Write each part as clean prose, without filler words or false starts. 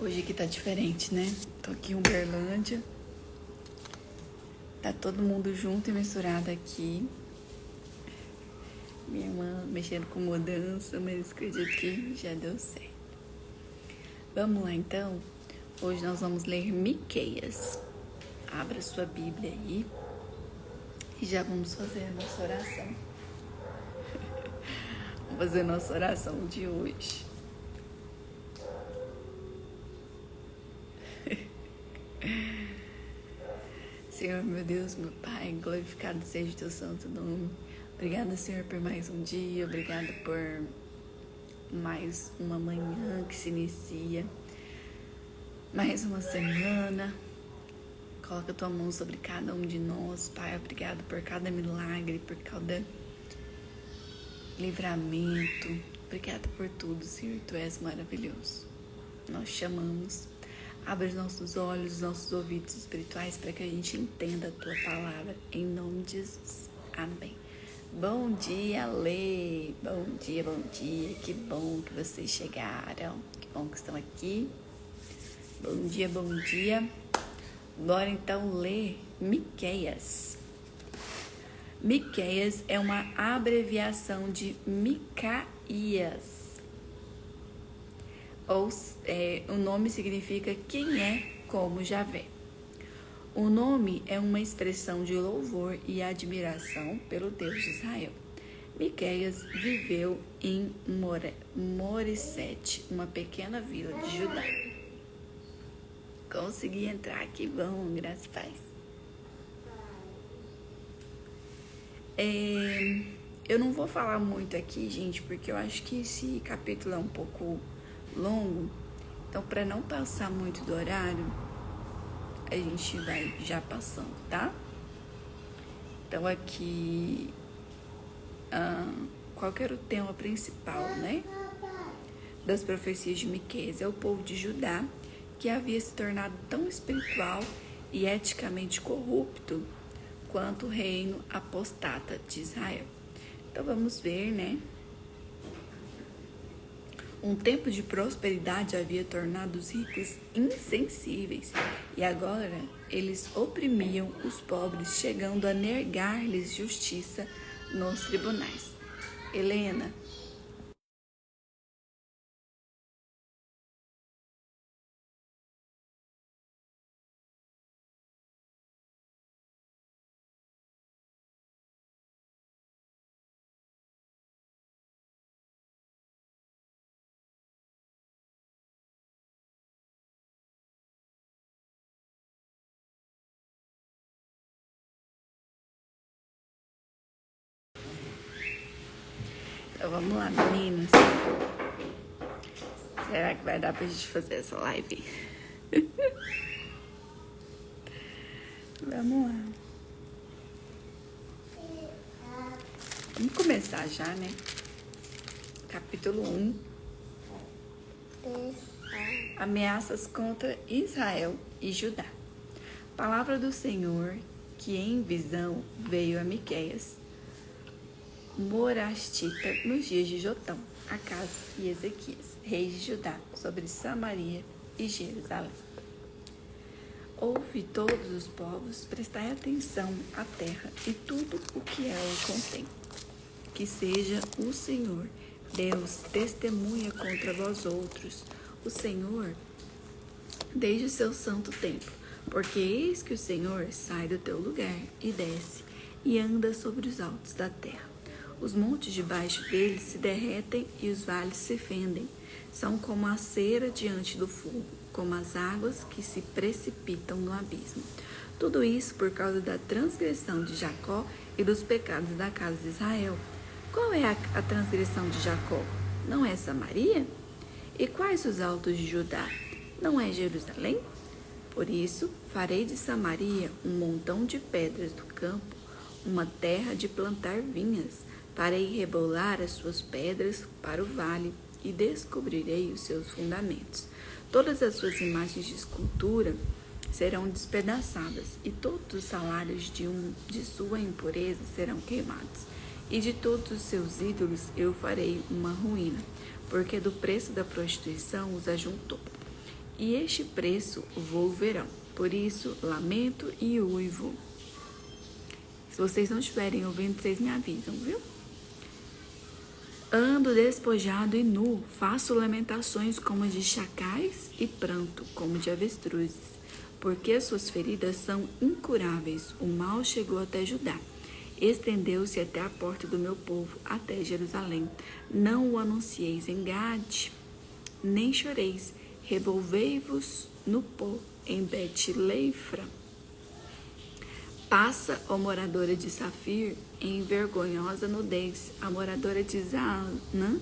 Hoje aqui tá diferente, né? Tô aqui em Uberlândia. Tá todo mundo junto e misturado aqui. Minha irmã mexendo com mudança, mas acredito que já deu certo. Vamos lá então. Hoje nós vamos ler Miqueias. Abra sua Bíblia aí e já vamos fazer a nossa oração. Vamos fazer a nossa oração de hoje. Senhor, meu Deus, meu Pai, glorificado seja o teu santo nome. Obrigada, Senhor, por mais um dia. Obrigada por mais uma manhã que se inicia. Mais uma semana. Coloca a tua mão sobre cada um de nós, Pai. Obrigado por cada milagre, por cada livramento. Obrigada por tudo, Senhor. Tu és maravilhoso. Nós chamamos. Abre os nossos olhos, os nossos ouvidos espirituais para que a gente entenda a Tua palavra. Em nome de Jesus. Amém. Bom dia, Lê. Bom dia, bom dia. Que bom que vocês chegaram. Que bom que estão aqui. Bom dia, bom dia. Bora então ler Miqueias. Miqueias é uma abreviação de Micaías. O nome significa quem é como Javé. O nome é uma expressão de louvor e admiração pelo Deus de Israel. Miqueias viveu em Moresete, uma pequena vila de Judá. Consegui entrar aqui, bom, graças a Deus. Eu não vou falar muito aqui, gente, porque eu acho que esse capítulo é um pouco longo, então para não passar muito do horário, a gente vai já passando, tá? Então aqui, qual que era o tema principal, né? Das profecias de Miqueias? É o povo de Judá que havia se tornado tão espiritual e eticamente corrupto quanto o reino apostata de Israel. Então vamos ver, né? Um tempo de prosperidade havia tornado os ricos insensíveis e agora eles oprimiam os pobres, chegando a negar-lhes justiça nos tribunais. Helena. Então vamos lá, meninas. Será que vai dar pra gente fazer essa live? Vamos lá. Vamos começar já, né? Capítulo 1. Ameaças contra Israel e Judá. Palavra do Senhor que em visão veio a Miqueias, morastita, nos dias de Jotão, Acás e Ezequias, reis de Judá, sobre Samaria e Jerusalém. Ouve todos os povos, prestai atenção à terra e tudo o que ela contém. Que seja o Senhor, Deus, testemunha contra vós outros, o Senhor, desde o seu santo templo, porque eis que o Senhor sai do teu lugar e desce, e anda sobre os altos da terra. Os montes debaixo dele se derretem e os vales se fendem. São como a cera diante do fogo, como as águas que se precipitam no abismo. Tudo isso por causa da transgressão de Jacó e dos pecados da casa de Israel. Qual é a transgressão de Jacó? Não é Samaria? E quais os altos de Judá? Não é Jerusalém? Por isso, farei de Samaria um montão de pedras do campo, uma terra de plantar vinhas. Farei rebolar as suas pedras para o vale e descobrirei os seus fundamentos. Todas as suas imagens de escultura serão despedaçadas e todos os salários de sua impureza serão queimados. E de todos os seus ídolos eu farei uma ruína, porque do preço da prostituição os ajuntou. e este preço volverão. Por isso, lamento e uivo. Se vocês não estiverem ouvindo, vocês me avisam, viu? Ando despojado e nu, faço lamentações como de chacais e pranto como de avestruzes, porque as suas feridas são incuráveis. O mal chegou até Judá, estendeu-se até a porta do meu povo, até Jerusalém. Não o anuncieis em Gade, nem choreis, revolvei-vos no pó em Bet-Leifra. Passa, ó moradora de Safir, em vergonhosa nudez. A moradora de Zaanã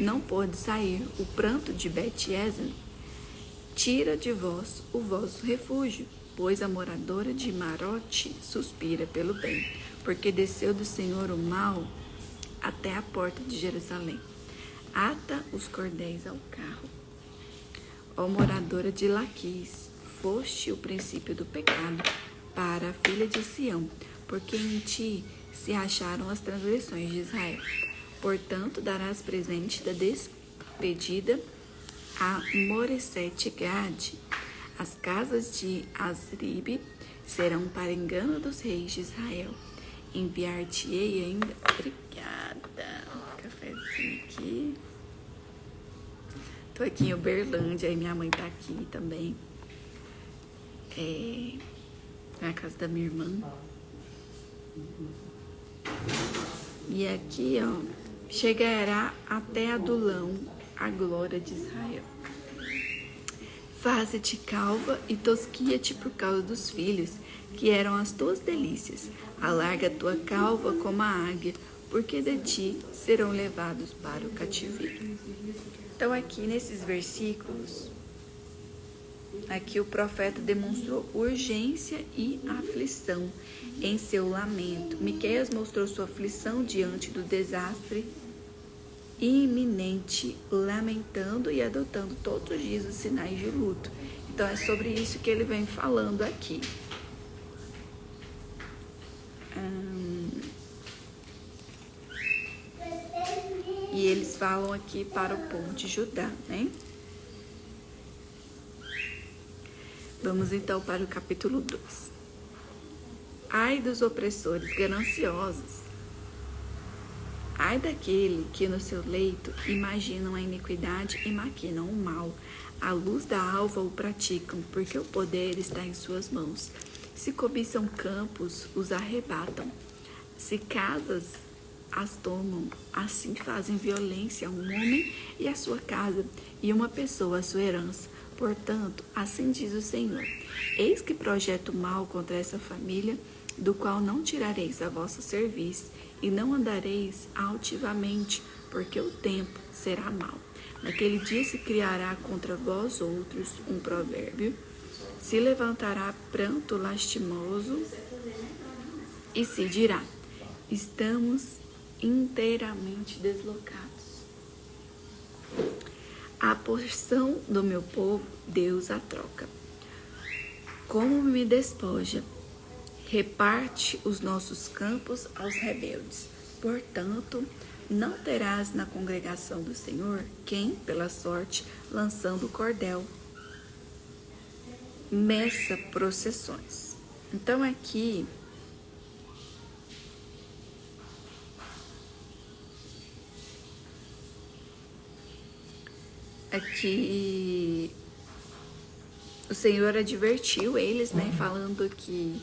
não pôde sair. O pranto de Bet-Ezen tira de vós o vosso refúgio, pois a moradora de Marote suspira pelo bem, porque desceu do Senhor o mal até a porta de Jerusalém. Ata os cordéis ao carro. Ó moradora de Laquis, foste o princípio do pecado para a filha de Sião, porque em ti se acharam as transgressões de Israel. Portanto, darás presente da despedida a Moresete Gade. As casas de Asribe serão para engano dos reis de Israel. Enviar-te-ei ainda. Obrigada. Um cafezinho aqui. Tô aqui em Uberlândia, e minha mãe tá aqui também. Na casa da minha irmã. E aqui, ó, chegará até Adulão a glória de Israel. Faze-te calva e tosquia-te por causa dos filhos, que eram as tuas delícias. Alarga tua calva como a águia, porque de ti serão levados para o cativeiro. Então, aqui nesses versículos, aqui o profeta demonstrou urgência e aflição em seu lamento. Miqueias mostrou sua aflição diante do desastre iminente, lamentando e adotando todos os dias os sinais de luto. Então é sobre isso que ele vem falando aqui. E eles falam aqui para o povo de Judá, né? Vamos então para o capítulo 2. Ai dos opressores gananciosos, ai daquele que no seu leito imaginam a iniquidade e maquinam o mal. À luz da alva o praticam, porque o poder está em suas mãos. Se cobiçam campos, os arrebatam. Se casas, as tomam. Assim fazem violência a um homem e a sua casa, e uma pessoa a sua herança. Portanto, assim diz o Senhor: eis que projeto mal contra essa família, do qual não tirareis a vosso serviço, e não andareis altivamente, porque o tempo será mau. Naquele dia se criará contra vós outros um provérbio, se levantará pranto lastimoso, e se dirá: estamos inteiramente deslocados. A porção do meu povo, Deus a troca. Como me despoja, reparte os nossos campos aos rebeldes. Portanto, não terás na congregação do Senhor quem, pela sorte, lançando o cordel, meça processões. Então aqui o Senhor advertiu eles, né, falando que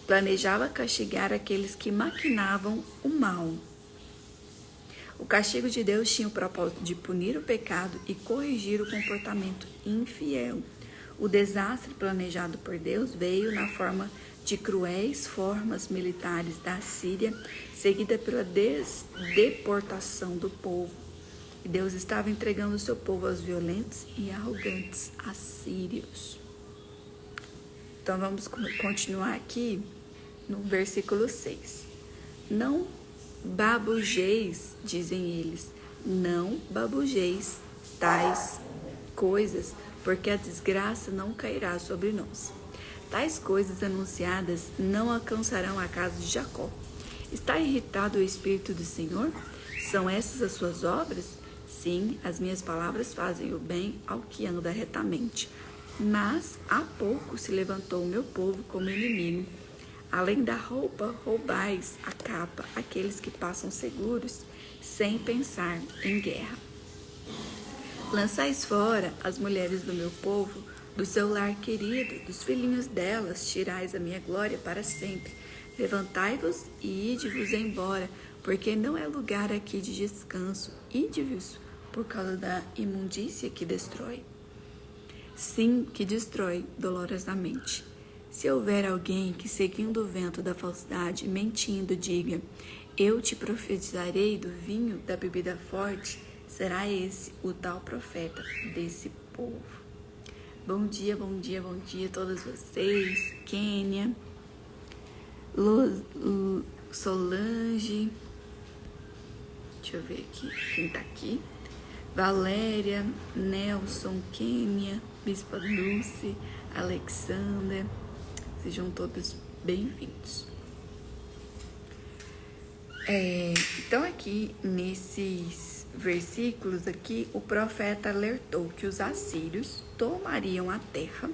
planejava castigar aqueles que maquinavam o mal. O castigo de Deus tinha o propósito de punir o pecado e corrigir o comportamento infiel. O desastre planejado por Deus veio na forma de cruéis formas militares da Síria, seguida pela deportação do povo. E Deus estava entregando o seu povo aos violentos e arrogantes assírios. Então vamos continuar aqui no versículo 6. Não babujeis, dizem eles, não babujeis tais coisas, porque a desgraça não cairá sobre nós. Tais coisas anunciadas não alcançarão a casa de Jacó. Está irritado o Espírito do Senhor? São essas as suas obras? Sim, as minhas palavras fazem o bem ao que anda retamente. Mas há pouco se levantou o meu povo como inimigo. Além da roupa, roubais a capa aqueles que passam seguros, sem pensar em guerra. Lançais fora as mulheres do meu povo, do seu lar querido, dos filhinhos delas, tirais a minha glória para sempre. Levantai-vos e ide-vos embora, porque não é lugar aqui de descanso. Ide-vos por causa da imundícia que destrói. Sim, que destrói dolorosamente. Se houver alguém que, seguindo o vento da falsidade, mentindo, diga: eu te profetizarei do vinho da bebida forte, será esse o tal profeta desse povo. Bom dia, bom dia, bom dia a todos vocês. Kênia, Solange, deixa eu ver aqui quem tá aqui. Valéria, Nelson, Kênia, Bispa Dulce, Alexander, sejam todos bem-vindos. Então aqui nesses versículos aqui, o profeta alertou que os assírios tomariam a terra,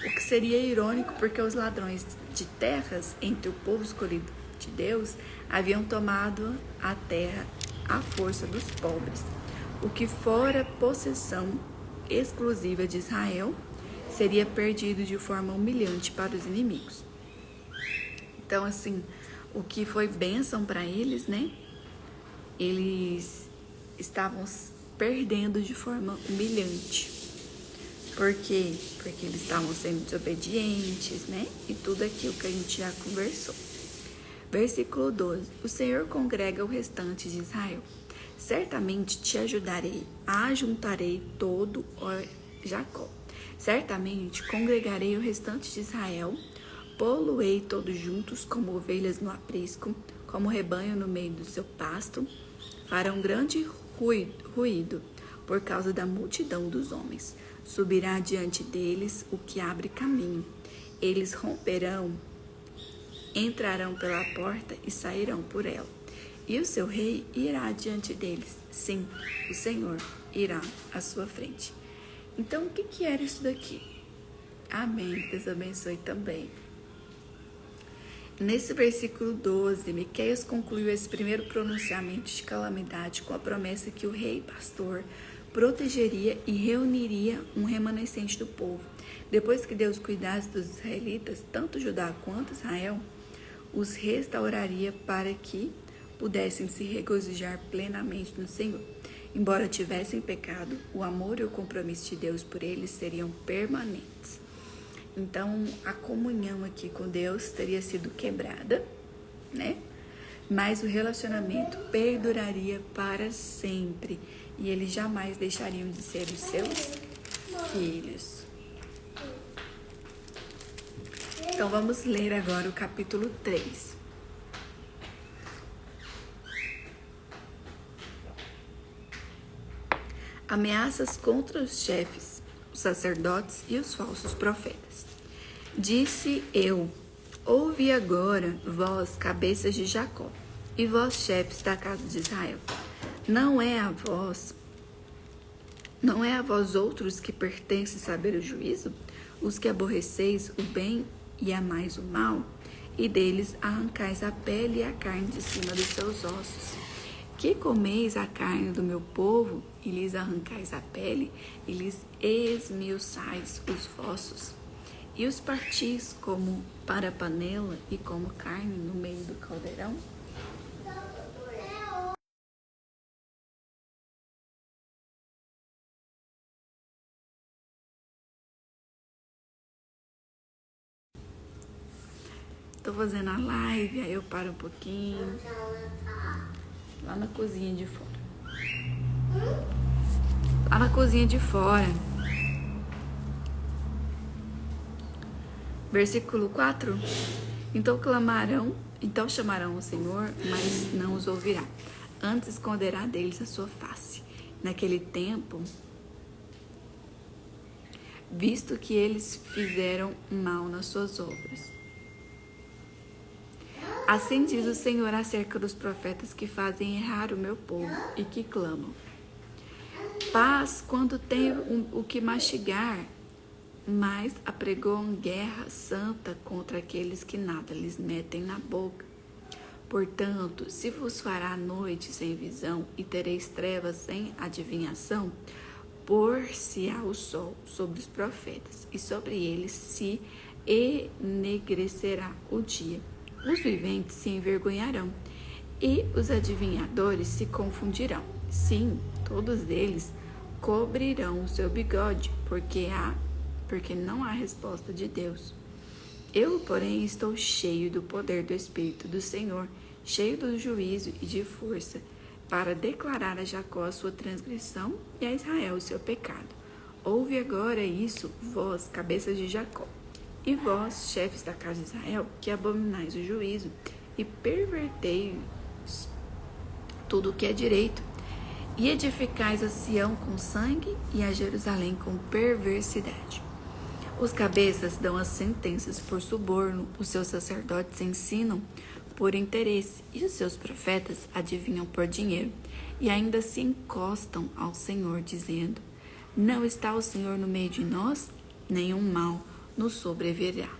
o que seria irônico porque os ladrões de terras entre o povo escolhido de Deus haviam tomado a terra à força dos pobres. O que fora possessão exclusiva de Israel seria perdido de forma humilhante para os inimigos. Então, assim, o que foi bênção para eles, né? Eles estavam perdendo de forma humilhante. Por quê? Porque eles estavam sendo desobedientes, né? E tudo aquilo que a gente já conversou. Versículo 12. O Senhor congrega o restante de Israel. Certamente te ajudarei, ajuntarei todo o Jacó. Certamente congregarei o restante de Israel, pô-lo-ei todos juntos como ovelhas no aprisco, como rebanho no meio do seu pasto. Farão grande ruído por causa da multidão dos homens. Subirá diante deles o que abre caminho. Eles romperão, entrarão pela porta e sairão por ela. E o seu rei irá diante deles. Sim, o Senhor irá à sua frente. Então, o que era isso daqui? Amém. Deus abençoe também. Nesse versículo 12, Miqueias concluiu esse primeiro pronunciamento de calamidade com a promessa que o rei pastor protegeria e reuniria um remanescente do povo. Depois que Deus cuidasse dos israelitas, tanto Judá quanto Israel, os restauraria para que pudessem se regozijar plenamente no Senhor. Embora tivessem pecado, o amor e o compromisso de Deus por eles seriam permanentes. Então, a comunhão aqui com Deus teria sido quebrada, né? Mas o relacionamento perduraria para sempre e eles jamais deixariam de ser os seus filhos. Então, vamos ler agora o capítulo 3. Ameaças contra os chefes, os sacerdotes e os falsos profetas. Disse eu: ouve agora, vós, cabeças de Jacó, e vós, chefes da casa de Israel. Não é a vós outros que pertence saber o juízo, os que aborreceis o bem e amais o mal, e deles arrancais a pele e a carne de cima dos seus ossos. Que comeis a carne do meu povo, e lhes arrancais a pele, e lhes esmiuçais os vossos, e os partis como para a panela, e como carne no meio do caldeirão? Tô fazendo a live, aí eu paro um pouquinho. Lá na cozinha de fora. Lá na cozinha de fora. Versículo 4. Então chamarão o Senhor, mas não os ouvirá. Antes esconderá deles a sua face. Naquele tempo, visto que eles fizeram mal nas suas obras. Assim diz o Senhor acerca dos profetas que fazem errar o meu povo e que clamam: Paz quando tem o que mastigar, mas apregou guerra santa contra aqueles que nada lhes metem na boca. Portanto, se vos fará noite sem visão e tereis trevas sem adivinhação, pôr-se-á o sol sobre os profetas, e sobre eles se enegrecerá o dia. Os viventes se envergonharão, e os adivinhadores se confundirão. Sim, todos eles cobrirão o seu bigode, porque não há resposta de Deus. Eu, porém, estou cheio do poder do Espírito do Senhor, cheio do juízo e de força, para declarar a Jacó a sua transgressão e a Israel o seu pecado. Ouve agora isso, vós, cabeças de Jacó, e vós, chefes da casa de Israel, que abominais o juízo e perverteis tudo o que é direito, e edificais a Sião com sangue e a Jerusalém com perversidade. Os cabeças dão as sentenças por suborno, os seus sacerdotes ensinam por interesse, e os seus profetas adivinham por dinheiro, e ainda se encostam ao Senhor, dizendo: não está o Senhor no meio de nós? Nenhum mal nos sobrevirá.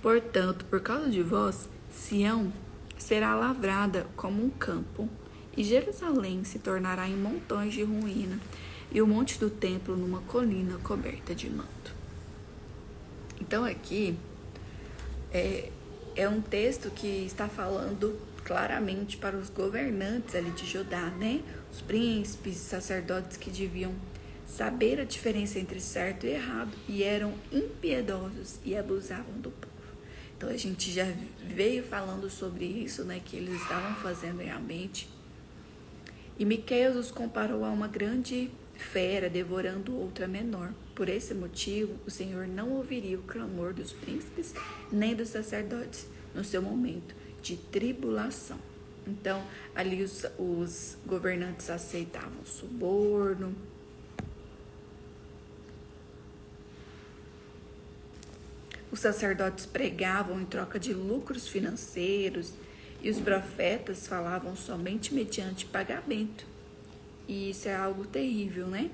Portanto, por causa de vós, Sião será lavrada como um campo, e Jerusalém se tornará em montões de ruína, e o monte do templo numa colina coberta de manto. Então aqui é um texto que está falando claramente para os governantes ali de Judá, né? Os príncipes, sacerdotes que deviam saber a diferença entre certo e errado e eram impiedosos e abusavam do povo. Então a gente já veio falando sobre isso, né? Que eles estavam fazendo realmente. E Miqueias os comparou a uma grande fera devorando outra menor. Por esse motivo, o Senhor não ouviria o clamor dos príncipes nem dos sacerdotes no seu momento de tribulação. Então, ali os governantes aceitavam suborno. Os sacerdotes pregavam em troca de lucros financeiros e os profetas falavam somente mediante pagamento. E isso é algo terrível, né?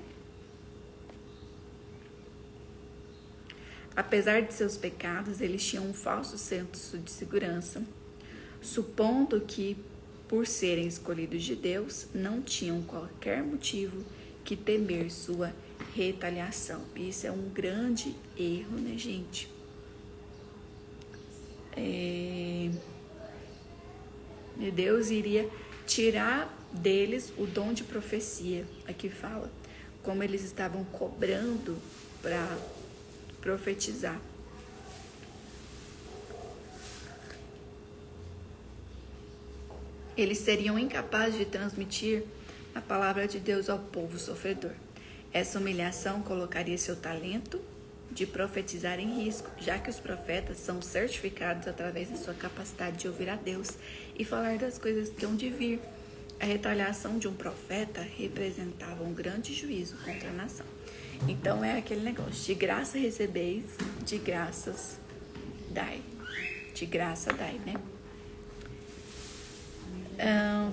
Apesar de seus pecados, eles tinham um falso senso de segurança, supondo que, por serem escolhidos de Deus, não tinham qualquer motivo que temer sua retaliação. E isso é um grande erro, né, gente? Deus iria tirar deles o dom de profecia. Aqui fala como eles estavam cobrando para profetizar. Eles seriam incapazes de transmitir a palavra de Deus ao povo sofredor. Essa humilhação colocaria seu talento de profetizar em risco, já que os profetas são certificados através da sua capacidade de ouvir a Deus e falar das coisas que hão de vir. A retaliação de um profeta representava um grande juízo contra a nação. Então é aquele negócio, de graça recebeis, de graças dai. De graça dai, né?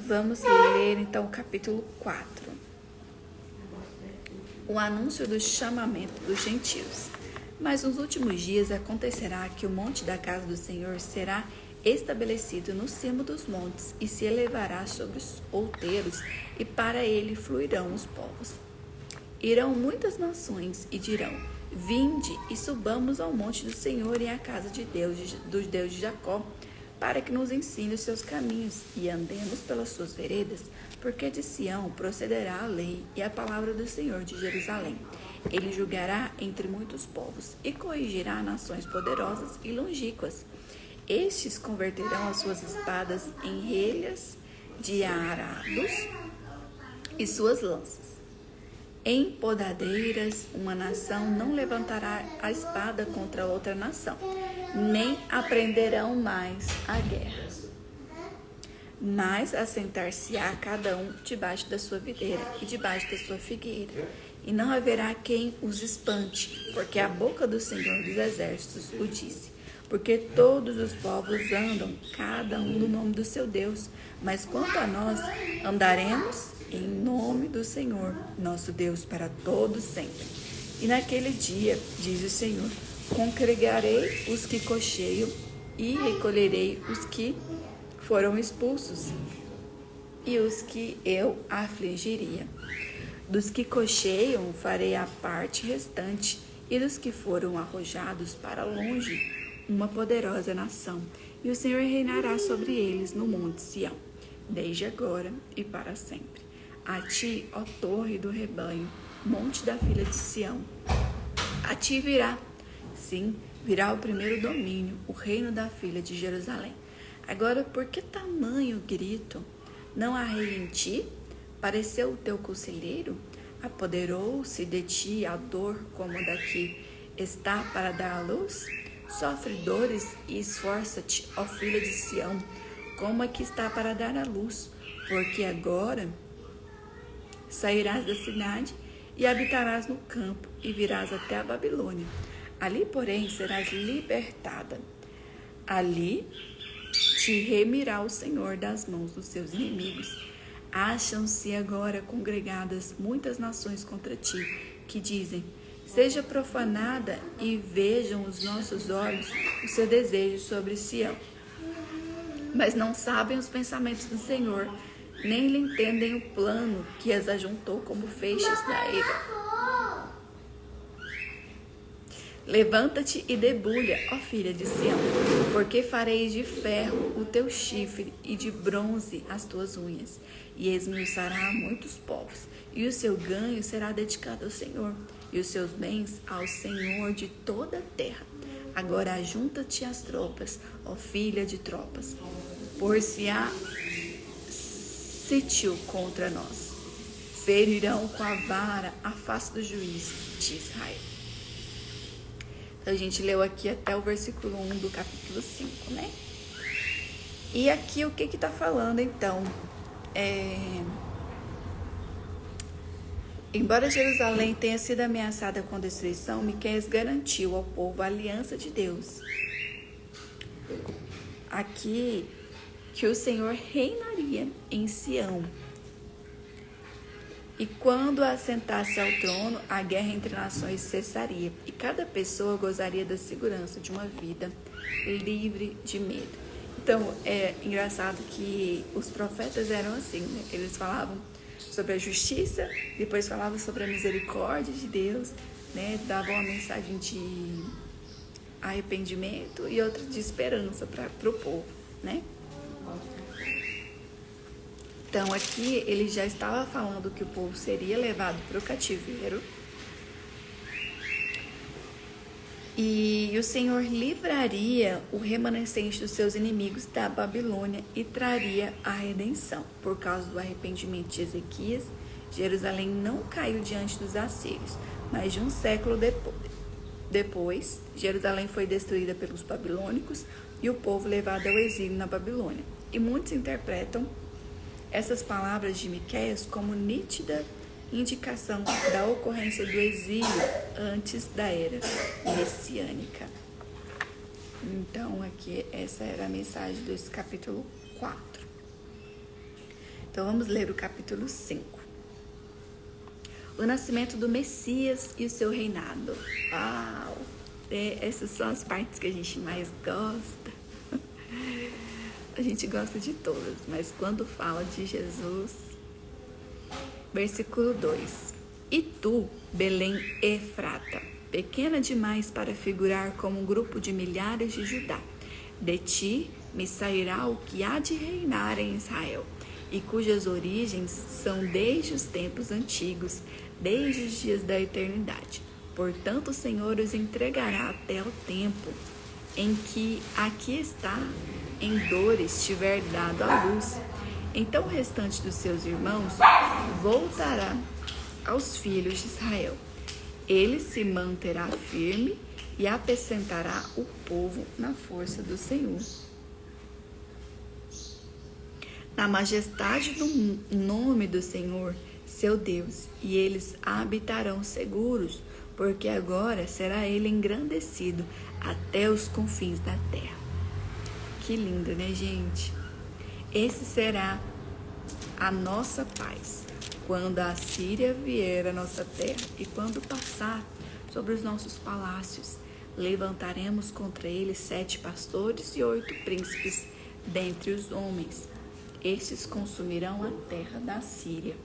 Vamos ler então o capítulo 4. O anúncio do chamamento dos gentios. Mas nos últimos dias acontecerá que o monte da casa do Senhor será estabelecido no cimo dos montes e se elevará sobre os outeiros, e para ele fluirão os povos. Irão muitas nações e dirão: vinde e subamos ao monte do Senhor e à casa de Deus, dos deuses de Jacó, para que nos ensine os seus caminhos e andemos pelas suas veredas, porque de Sião procederá a lei e a palavra do Senhor de Jerusalém. Ele julgará entre muitos povos e corrigirá nações poderosas e longínquas. Estes converterão as suas espadas em relhas de arados e suas lanças em podadeiras. Uma nação não levantará a espada contra outra nação, nem aprenderão mais a guerra. Mas assentar-se-á cada um debaixo da sua videira e debaixo da sua figueira, e não haverá quem os espante, porque a boca do Senhor dos Exércitos o disse. Porque todos os povos andam, cada um no nome do seu Deus, mas quanto a nós, andaremos em nome do Senhor, nosso Deus, para todo sempre. E naquele dia, diz o Senhor, congregarei os que cocheiam e recolherei os que foram expulsos e os que eu afligiria. Dos que cocheiam farei a parte restante, e dos que foram arrojados para longe, uma poderosa nação. E o Senhor reinará sobre eles no monte Sião, desde agora e para sempre. A ti, ó torre do rebanho, monte da filha de Sião, a ti virá, sim, virá o primeiro domínio, o reino da filha de Jerusalém. Agora, por que tamanho grito? Não há rei em ti? Pareceu o teu conselheiro? Apoderou-se de ti a dor como da que está para dar à luz? Sofre dores e esforça-te, ó filha de Sião, como a que está para dar à luz, porque agora sairás da cidade e habitarás no campo e virás até a Babilônia. Ali, porém, serás libertada. Ali te remirá o Senhor das mãos dos seus inimigos. Acham-se agora congregadas muitas nações contra ti, que dizem, seja profanada e vejam os nossos olhos o seu desejo sobre Sião. Mas não sabem os pensamentos do Senhor, nem lhe entendem o plano que as ajuntou como feixes da eira. Levanta-te e debulha, ó filha de Sião, porque farei de ferro o teu chifre e de bronze as tuas unhas, e esmiuçará muitos povos, e o seu ganho será dedicado ao Senhor, e os seus bens ao Senhor de toda a terra. Agora ajunta-te às tropas, ó filha de tropas, por-se-á sítio contra nós. Ferirão com a vara a face do juiz de Israel. A gente leu aqui até o versículo 1 do capítulo 5, né? E aqui o que está falando, então? Embora Jerusalém tenha sido ameaçada com destruição, Miqueias garantiu ao povo a aliança de Deus. Aqui, que o Senhor reinaria em Sião. E quando assentasse ao trono, a guerra entre nações cessaria, e cada pessoa gozaria da segurança de uma vida livre de medo. Então, é engraçado que os profetas eram assim, né? Eles falavam sobre a justiça, depois falavam sobre a misericórdia de Deus, né? Davam uma mensagem de arrependimento e outra de esperança para o povo, né? Então, aqui ele já estava falando que o povo seria levado para o cativeiro. E o Senhor livraria o remanescente dos seus inimigos da Babilônia e traria a redenção. Por causa do arrependimento de Ezequias, Jerusalém não caiu diante dos assírios, mas de um século depois, Jerusalém foi destruída pelos babilônicos e o povo levado ao exílio na Babilônia. E muitos interpretam essas palavras de Miqueias como nítida indicação da ocorrência do exílio antes da era messiânica. Então, aqui, essa era a mensagem desse capítulo 4. Então, vamos ler o capítulo 5. O nascimento do Messias e o seu reinado. Uau! Essas são as partes que a gente mais gosta. A gente gosta de todas, mas quando fala de Jesus... Versículo 2. E tu, Belém Efrata, pequena demais para figurar como um grupo de milhares de Judá, de ti me sairá o que há de reinar em Israel, e cujas origens são desde os tempos antigos, desde os dias da eternidade. Portanto, o Senhor os entregará até o tempo em que aqui está, em dores, tiver dado a luz. Então o restante dos seus irmãos voltará aos filhos de Israel. Ele se manterá firme e apacentará o povo na força do Senhor. Na majestade do nome do Senhor, seu Deus, e eles habitarão seguros, porque agora será ele engrandecido até os confins da terra. Que lindo, né, gente? Esse será a nossa paz, quando a Síria vier à nossa terra e quando passar sobre os nossos palácios, levantaremos contra eles 7 pastores e 8 príncipes dentre os homens. Estes consumirão a terra da Síria.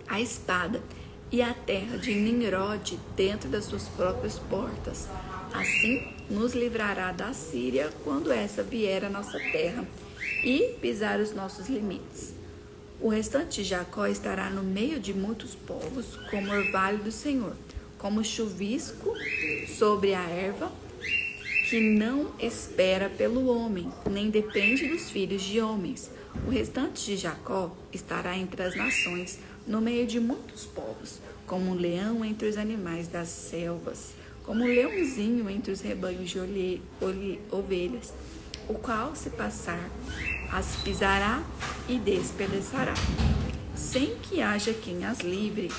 A espada e a terra de Nimrod dentro das suas próprias portas. Assim nos livrará da Síria quando essa vier à nossa terra e pisar os nossos limites. O restante de Jacó estará no meio de muitos povos, como orvalho do Senhor, como chuvisco sobre a erva, que não espera pelo homem, nem depende dos filhos de homens. O restante de Jacó estará entre as nações, no meio de muitos povos, como um leão entre os animais das selvas, como um leãozinho entre os rebanhos de ovelhas, o qual, se passar, as pisará e despedaçará, sem que haja quem as livre,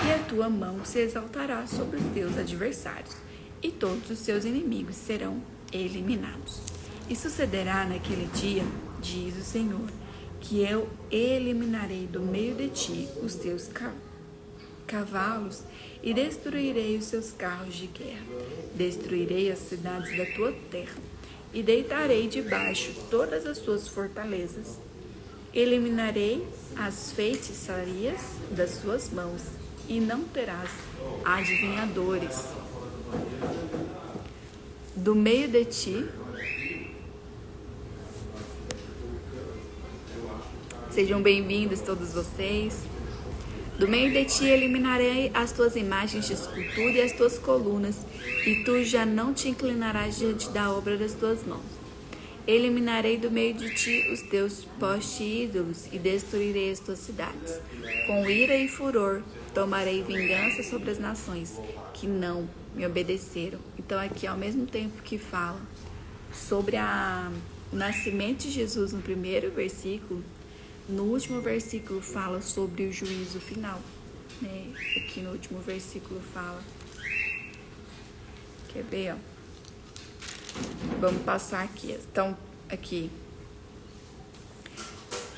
e a tua mão se exaltará sobre os teus adversários, e todos os seus inimigos serão eliminados. E sucederá naquele dia, diz o Senhor, que eu eliminarei do meio de ti os teus cavalos e destruirei os seus carros de guerra. Destruirei as cidades da tua terra e deitarei debaixo todas as suas fortalezas. Eliminarei as feitiçarias das suas mãos e não terás adivinhadores. Do meio de ti sejam bem-vindos todos vocês. Do meio de ti eliminarei as tuas imagens de escultura e as tuas colunas, e tu já não te inclinarás diante da obra das tuas mãos. Eliminarei do meio de ti os teus postes ídolos e destruirei as tuas cidades. Com ira e furor tomarei vingança sobre as nações que não me obedeceram. Então aqui, ao mesmo tempo que fala sobre o nascimento de Jesus no primeiro versículo, no último versículo fala sobre o juízo final, né? Aqui no último versículo fala, quer ver, ó? Vamos passar aqui. Então, aqui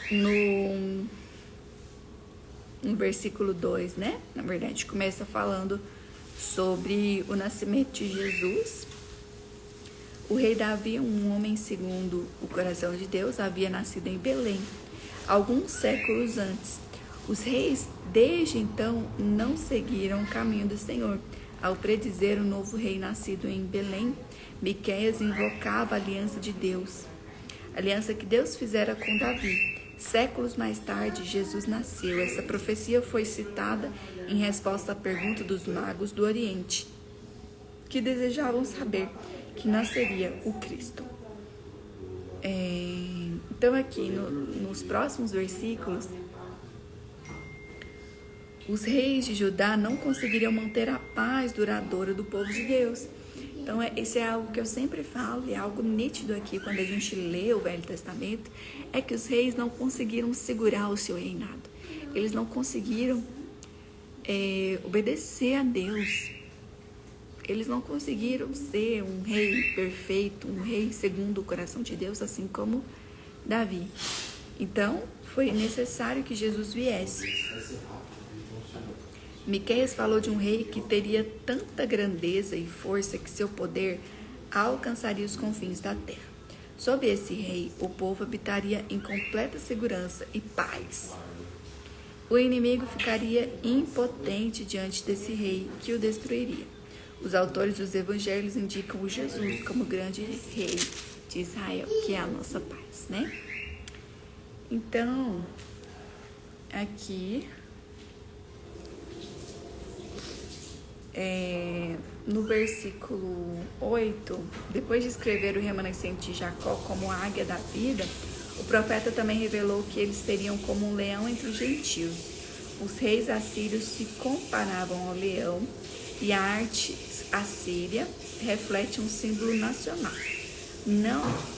no versículo 2, né? Na verdade, começa falando sobre o nascimento de Jesus. O rei Davi, um homem segundo o coração de Deus, havia nascido em Belém, alguns séculos antes. Os reis, desde então, não seguiram o caminho do Senhor. Ao predizer o novo rei nascido em Belém, Miqueias invocava a aliança de Deus, a aliança que Deus fizera com Davi. Séculos mais tarde, Jesus nasceu. Essa profecia foi citada em resposta à pergunta dos magos do Oriente, que desejavam saber que nasceria o Cristo. Então aqui nos próximos versículos, os reis de Judá não conseguiriam manter a paz duradoura do povo de Deus. Então esse é algo que eu sempre falo, e é algo nítido aqui quando a gente lê o Velho Testamento, é que os reis não conseguiram segurar o seu reinado. Eles não conseguiram obedecer a Deus. Eles não conseguiram ser um rei perfeito, um rei segundo o coração de Deus, assim como Davi. Então, foi necessário que Jesus viesse. Miqueias falou de um rei que teria tanta grandeza e força que seu poder alcançaria os confins da terra. Sob esse rei, o povo habitaria em completa segurança e paz. O inimigo ficaria impotente diante desse rei que o destruiria. Os autores dos evangelhos indicam o Jesus como grande rei de Israel, que é a nossa paz, né? Então, aqui, no versículo 8, depois de escrever o remanescente de Jacó como a águia da vida, o profeta também revelou que eles seriam como um leão entre os gentios. Os reis assírios se comparavam ao leão, e a arte assíria reflete um símbolo nacional.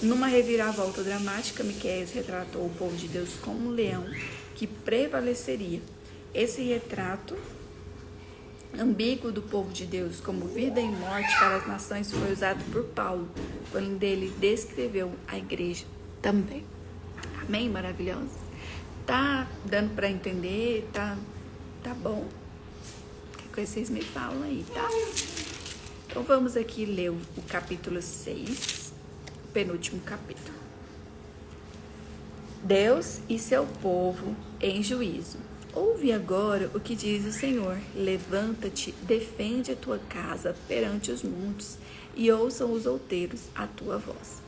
Numa reviravolta dramática, Miqueias retratou o povo de Deus como um leão que prevaleceria. Esse retrato ambíguo do povo de Deus como vida e morte para as nações foi usado por Paulo, quando ele descreveu a igreja também. Amém? Maravilhosos? Tá dando para entender? Tá bom. Que coisa vocês me falam aí, tá? Então vamos aqui ler o capítulo 6, penúltimo capítulo. Deus e seu povo em juízo. Ouve agora o que diz o Senhor. Levanta-te, defende a tua casa perante os montes, e ouçam os outeiros a tua voz.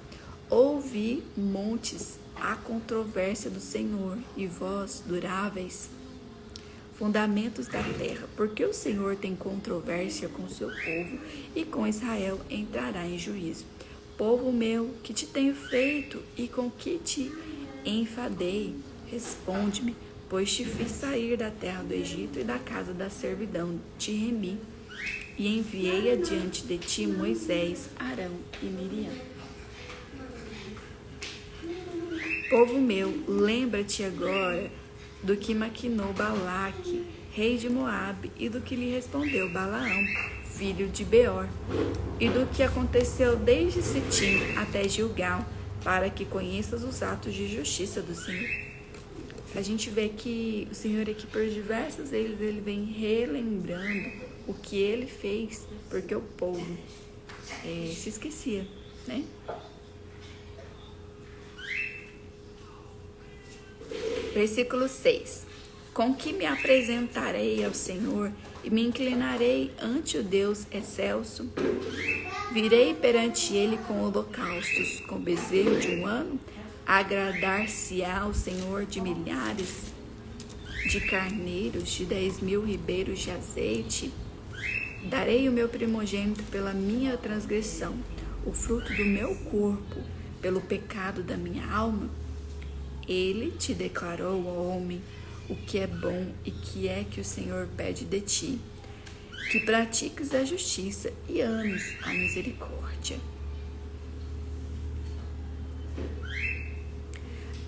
Ouvi, montes, a controvérsia do Senhor, e vós, duráveis, fundamentos da terra, porque o Senhor tem controvérsia com o seu povo, e com Israel entrará em juízo. Povo meu, que te tenho feito, e com que te enfadei? Responde-me, pois te fiz sair da terra do Egito e da casa da servidão, te remi, e enviei adiante de ti Moisés, Arão e Miriam. Povo meu, lembra-te agora do que maquinou Balaque, rei de Moabe, e do que lhe respondeu Balaão, filho de Beor, e do que aconteceu desde Sitim até Gilgal, para que conheças os atos de justiça do Senhor. A gente vê que o Senhor aqui por diversas vezes ele vem relembrando o que ele fez, porque o povo se esquecia, né? Versículo 6. Com que me apresentarei ao Senhor e me inclinarei ante o Deus excelso? Virei perante ele com holocaustos, com bezerro de um ano? Agradar-se-á ao Senhor de milhares de carneiros, de 10.000 ribeiros de azeite? Darei o meu primogênito pela minha transgressão, o fruto do meu corpo, pelo pecado da minha alma? Ele te declarou, ó homem, o que é bom e que é que o Senhor pede de ti, que pratiques a justiça e ames a misericórdia.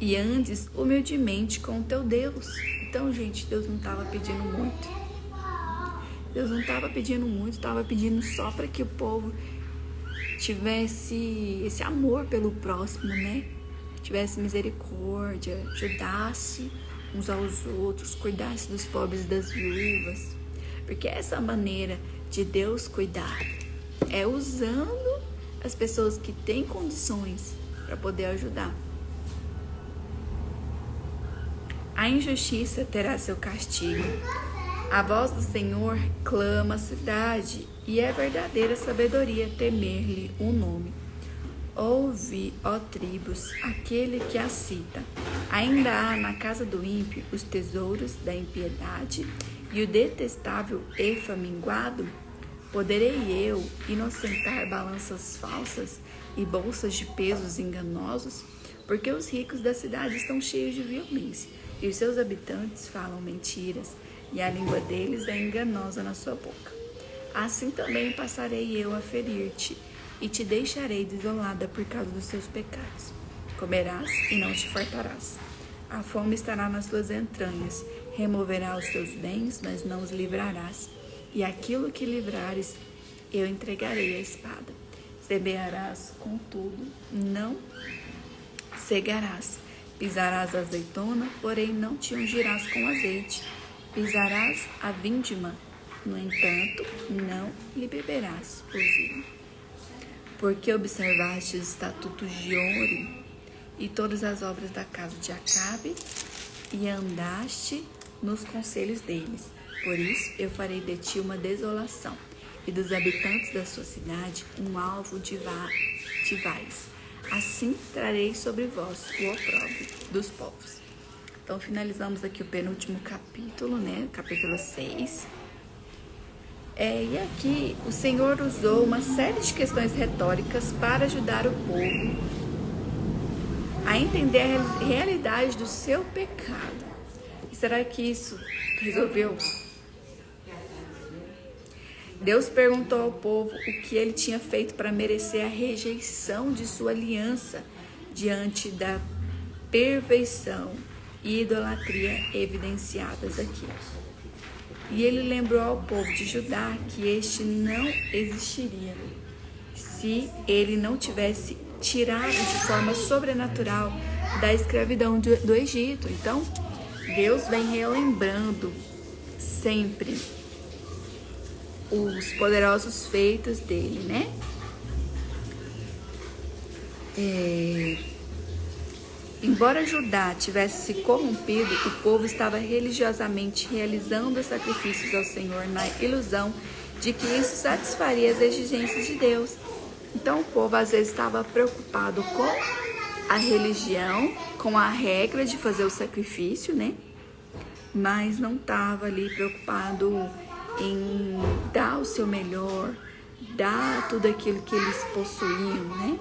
E andes humildemente com o teu Deus. Então, gente, Deus não estava pedindo muito. Deus não estava pedindo muito, estava pedindo só para que o povo tivesse esse amor pelo próximo, né? Tivesse misericórdia, ajudasse uns aos outros, cuidasse dos pobres e das viúvas. Porque essa maneira de Deus cuidar é usando as pessoas que têm condições para poder ajudar. A injustiça terá seu castigo. A voz do Senhor clama a cidade, e é verdadeira sabedoria temer-lhe o nome. Ouve, ó tribos, aquele que a cita. Ainda há na casa do ímpio os tesouros da impiedade e o detestável efa minguado? Poderei eu inocentar balanças falsas e bolsas de pesos enganosos? Porque os ricos da cidade estão cheios de violência, e os seus habitantes falam mentiras, e a língua deles é enganosa na sua boca. Assim também passarei eu a ferir-te, e te deixarei desolada por causa dos seus pecados. Comerás e não te fartarás. A fome estará nas tuas entranhas. Removerá os teus bens, mas não os livrarás. E aquilo que livrares, eu entregarei à espada. Semearás, contudo, não cegarás. Pisarás a azeitona, porém não te ungirás com azeite. Pisarás a vindima, no entanto, não lhe beberás o vinho. Porque observaste os estatutos de ouro e todas as obras da casa de Acabe, e andaste nos conselhos deles. Por isso eu farei de ti uma desolação, e dos habitantes da sua cidade um alvo de vais. Assim trarei sobre vós o opróbrio dos povos. Então finalizamos aqui o penúltimo capítulo, né? Capítulo 6. E aqui o Senhor usou uma série de questões retóricas para ajudar o povo a entender a realidade do seu pecado. E será que isso resolveu? Deus perguntou ao povo o que ele tinha feito para merecer a rejeição de sua aliança diante da perversão e idolatria evidenciadas aqui. E ele lembrou ao povo de Judá que este não existiria se ele não tivesse tirado de forma sobrenatural da escravidão do Egito. Então, Deus vem relembrando sempre os poderosos feitos dele, né? Embora Judá tivesse se corrompido, o povo estava religiosamente realizando sacrifícios ao Senhor na ilusão de que isso satisfaria as exigências de Deus. Então o povo às vezes estava preocupado com a religião, com a regra de fazer o sacrifício, né? Mas não estava ali preocupado em dar o seu melhor, dar tudo aquilo que eles possuíam, né?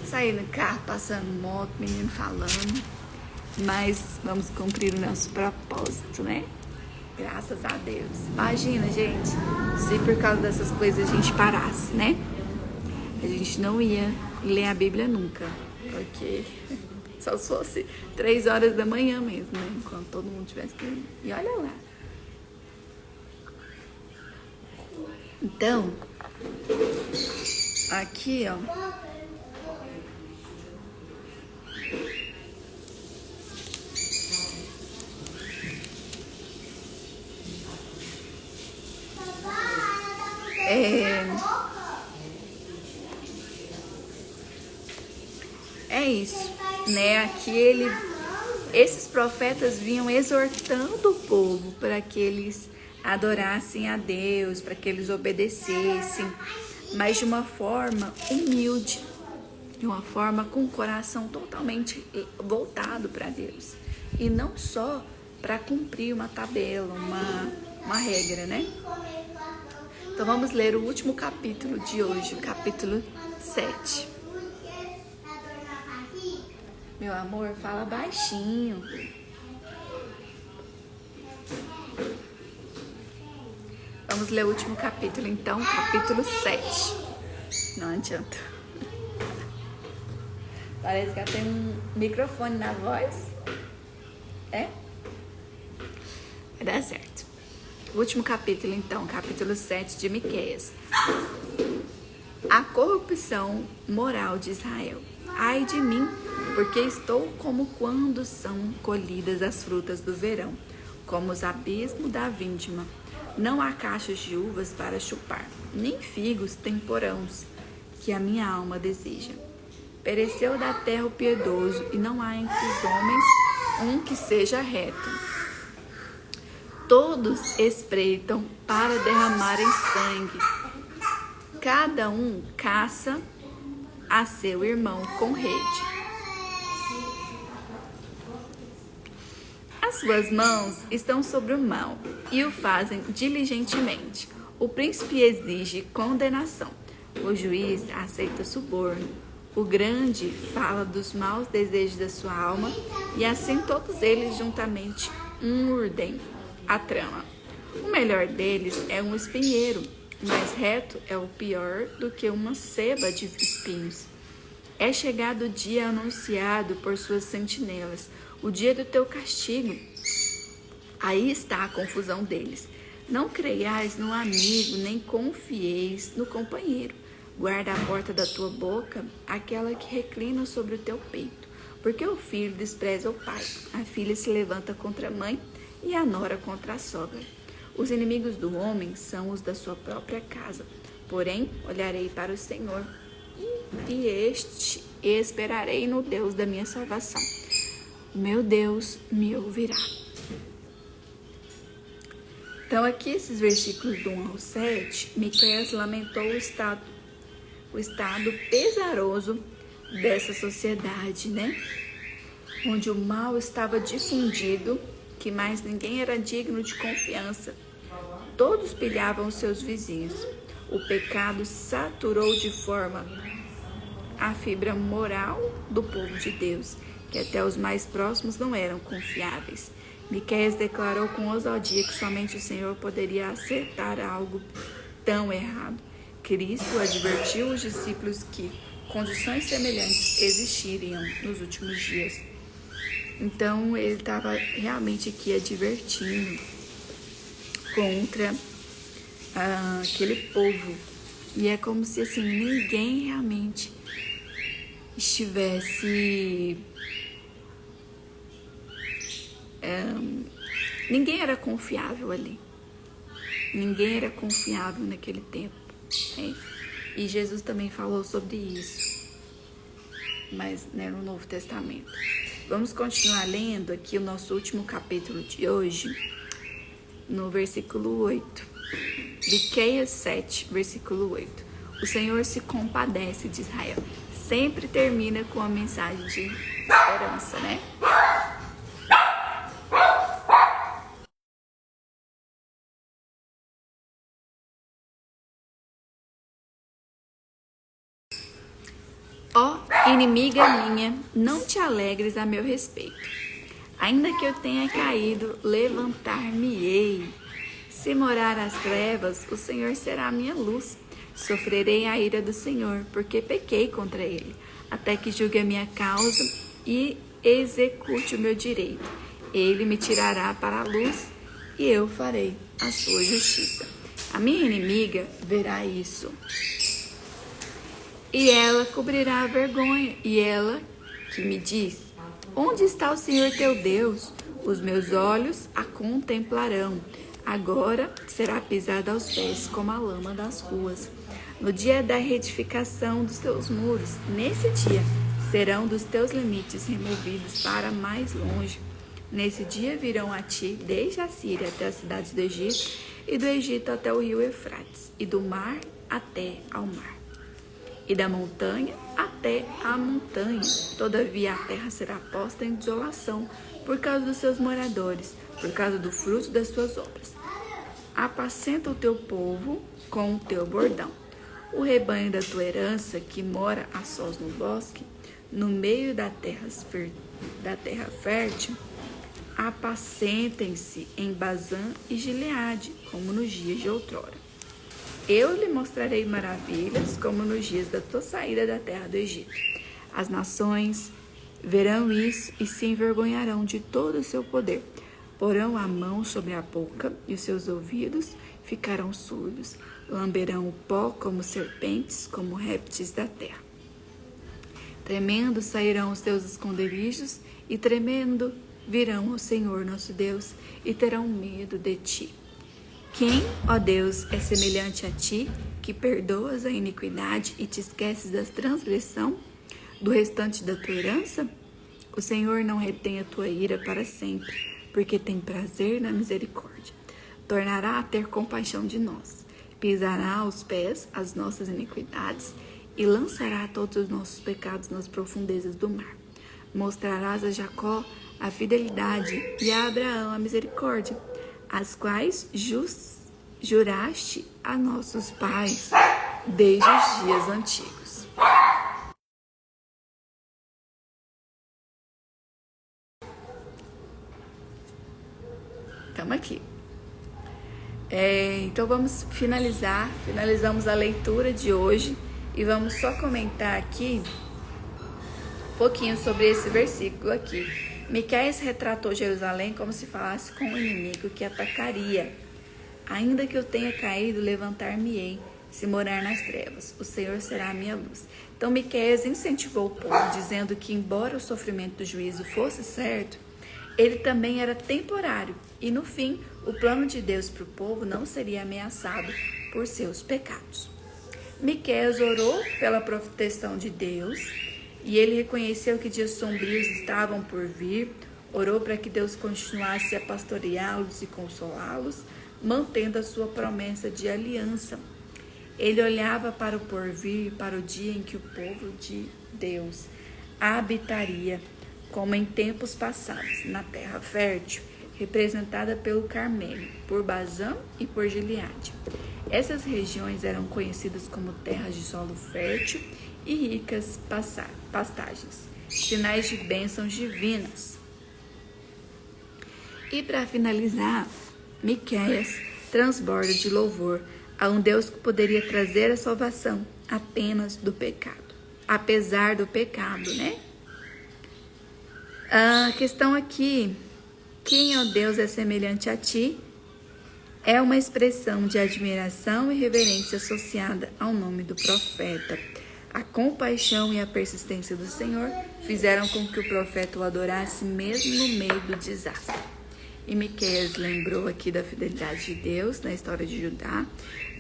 Saí no carro, passando moto, menino falando, mas vamos cumprir o nosso propósito, né? Graças a Deus. Imagina, gente, se por causa dessas coisas a gente parasse, né? A gente não ia ler a Bíblia nunca, porque só se fosse 3 horas da manhã mesmo, né? Enquanto todo mundo tivesse que... E olha lá. Então, aqui, ó. É isso, né? Aqui esses profetas vinham exortando o povo para que eles adorassem a Deus, para que eles obedecessem, mas de uma forma humilde, de uma forma com o coração totalmente voltado para Deus. E não só para cumprir uma tabela, uma regra, né? Então vamos ler o último capítulo de hoje, o capítulo 7. Meu amor, fala baixinho. Vamos ler o último capítulo, então, capítulo 7. Não adianta. Parece que ela tem um microfone na voz. É? Vai dar certo. O último capítulo, então, capítulo 7 de Miqueias. A corrupção moral de Israel. Ai de mim, porque estou como quando são colhidas as frutas do verão, como os abismos da vindima. Não há caixas de uvas para chupar, nem figos temporãos, que a minha alma deseja. Pereceu da terra o piedoso, e não há entre os homens um que seja reto. Todos espreitam para derramarem sangue. Cada um caça a seu irmão com rede. As suas mãos estão sobre o mal e o fazem diligentemente. O príncipe exige condenação. O juiz aceita suborno. O grande fala dos maus desejos da sua alma e assim todos eles juntamente urdem a trama. O melhor deles é um espinheiro. O mais reto é o pior do que uma ceba de espinhos. É chegado o dia anunciado por suas sentinelas, o dia do teu castigo. Aí está a confusão deles. Não creiais no amigo, nem confieis no companheiro. Guarda a porta da tua boca, aquela que reclina sobre o teu peito. Porque o filho despreza o pai, a filha se levanta contra a mãe e a nora contra a sogra. Os inimigos do homem são os da sua própria casa. Porém, olharei para o Senhor e esperarei no Deus da minha salvação. Meu Deus me ouvirá. Então, aqui esses versículos do 1 ao 7, Miqueias lamentou o estado pesaroso dessa sociedade, né? Onde o mal estava difundido, que mais ninguém era digno de confiança. Todos pilhavam os seus vizinhos. O pecado saturou de forma a fibra moral do povo de Deus, que até os mais próximos não eram confiáveis. Miqueias declarou com ousadia que somente o Senhor poderia acertar algo tão errado. Cristo advertiu os discípulos que condições semelhantes existiriam nos últimos dias. Então ele estava realmente aqui advertindo contra aquele povo. E é como se assim ninguém realmente estivesse... ninguém era confiável ali. Ninguém era confiável naquele tempo, né? E Jesus também falou sobre isso, mas né, no Novo Testamento. Vamos continuar lendo aqui o nosso último capítulo de hoje, no versículo 8. Miqueias 7, versículo 8. O Senhor se compadece de Israel. Sempre termina com a mensagem de esperança, né? Ó inimiga minha, não te alegres a meu respeito. Ainda que eu tenha caído, levantar-me-ei. Se morar as trevas, o Senhor será a minha luz. Sofrerei a ira do Senhor, porque pequei contra ele, até que julgue a minha causa e execute o meu direito. Ele me tirará para a luz e eu farei a sua justiça. A minha inimiga verá isso. E ela cobrirá a vergonha, e ela que me diz: onde está o Senhor teu Deus? Os meus olhos a contemplarão. Agora será pisada aos pés como a lama das ruas. No dia da reedificação dos teus muros, nesse dia serão dos teus limites removidos para mais longe. Nesse dia virão a ti, desde a Síria até as cidades do Egito, e do Egito até o rio Eufrates, e do mar até ao mar, e da montanha até a montanha. Todavia a terra será posta em desolação por causa dos seus moradores, por causa do fruto das suas obras. Apacenta o teu povo com o teu bordão. O rebanho da tua herança, que mora a sós no bosque, no meio da terra fértil, apacentem-se em Bazã e Gileade, como nos dias de outrora. Eu lhe mostrarei maravilhas, como nos dias da tua saída da terra do Egito. As nações verão isso e se envergonharão de todo o seu poder. Porão a mão sobre a boca e os seus ouvidos ficarão surdos. Lamberão o pó como serpentes, como répteis da terra. Tremendo sairão os teus esconderijos e tremendo virão ao Senhor nosso Deus e terão medo de ti. Quem, ó Deus, é semelhante a ti, que perdoas a iniquidade e te esqueces da transgressão do restante da tua herança? O Senhor não retém a tua ira para sempre, porque tem prazer na misericórdia. Tornará a ter compaixão de nós, pisará aos pés as nossas iniquidades e lançará todos os nossos pecados nas profundezas do mar. Mostrarás a Jacó a fidelidade e a Abraão a misericórdia, as quais juraste a nossos pais desde os dias antigos. Estamos aqui. Então vamos finalizamos a leitura de hoje e vamos só comentar aqui um pouquinho sobre esse versículo aqui. Miqueias retratou Jerusalém como se falasse com o inimigo que atacaria. Ainda que eu tenha caído, levantar-me-ei. Se morar nas trevas, o Senhor será a minha luz. Então Miqueias incentivou o povo, dizendo que embora o sofrimento do juízo fosse certo, ele também era temporário. E no fim, o plano de Deus para o povo não seria ameaçado por seus pecados. Miqueias orou pela proteção de Deus e ele reconheceu que dias sombrios estavam por vir. Orou para que Deus continuasse a pastoreá-los e consolá-los, mantendo a sua promessa de aliança. Ele olhava para o porvir, para o dia em que o povo de Deus habitaria, como em tempos passados, na terra fértil, representada pelo Carmelo, por Bazã e por Gileade. Essas regiões eram conhecidas como terras de solo fértil e ricas pastagens, sinais de bênçãos divinas. E para finalizar, Miqueias transborda de louvor a um Deus que poderia trazer a salvação apenas do pecado, apesar do pecado, né? A questão aqui, quem, ó Deus, é semelhante a ti? É uma expressão de admiração e reverência associada ao nome do profeta. A compaixão e a persistência do Senhor fizeram com que o profeta o adorasse mesmo no meio do desastre. E Miqueias lembrou aqui da fidelidade de Deus na história de Judá,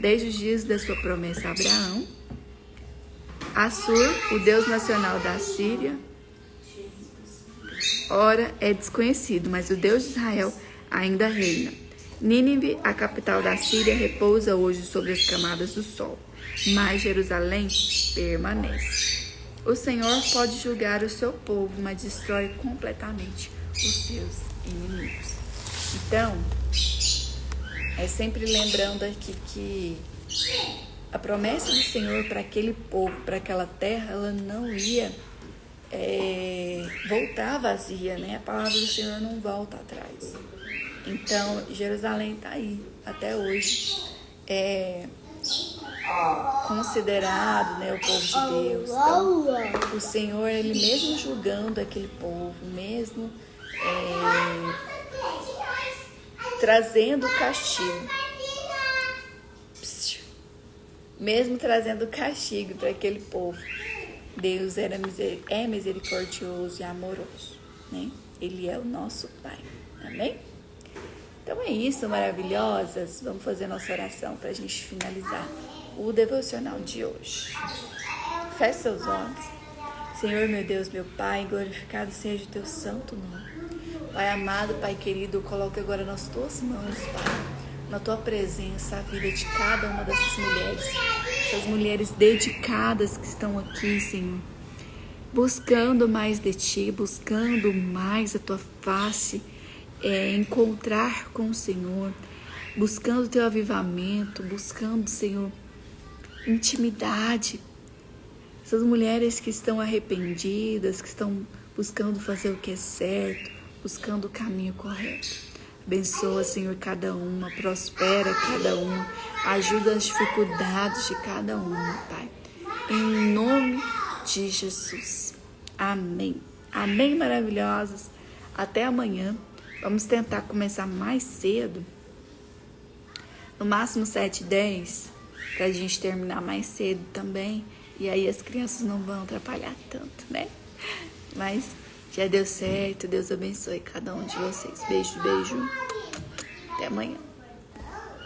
desde os dias da sua promessa a Abraão. Assur, o Deus nacional da Síria, ora é desconhecido, mas o Deus de Israel ainda reina. Nínive, a capital da Síria, repousa hoje sobre as camadas do sol, mas Jerusalém permanece. O Senhor pode julgar o seu povo, mas destrói completamente os seus inimigos. Então, é sempre lembrando aqui que a promessa do Senhor para aquele povo, para aquela terra, ela não ia voltar vazia, né? A palavra do Senhor não volta atrás. Então, Jerusalém está aí, até hoje, considerado, né, o povo de Deus. Então, o Senhor, Ele mesmo julgando aquele povo, mesmo trazendo castigo, mesmo trazendo castigo para aquele povo, Deus é misericordioso e amoroso, né? Ele é o nosso Pai, amém? Então é isso, maravilhosas. Vamos fazer nossa oração para a gente finalizar o devocional de hoje. Feche seus olhos. Senhor, meu Deus, meu Pai, glorificado seja o teu santo nome. Pai amado, Pai querido, eu coloco agora nas tuas mãos, Pai, na tua presença, a vida de cada uma dessas mulheres, essas mulheres dedicadas que estão aqui, Senhor, buscando mais de ti, buscando mais a tua face, encontrar com o Senhor, buscando o teu avivamento, buscando, Senhor, intimidade. Essas mulheres que estão arrependidas, que estão buscando fazer o que é certo, buscando o caminho correto. Abençoa, Senhor, cada uma, prospera cada uma, ajuda as dificuldades de cada uma, Pai. Em nome de Jesus. Amém. Amém, maravilhosas. Até amanhã. Vamos tentar começar mais cedo, no máximo 7h10, para a gente terminar mais cedo também. E aí as crianças não vão atrapalhar tanto, né? Mas já deu certo. Deus abençoe cada um de vocês. Beijo, beijo. Até amanhã.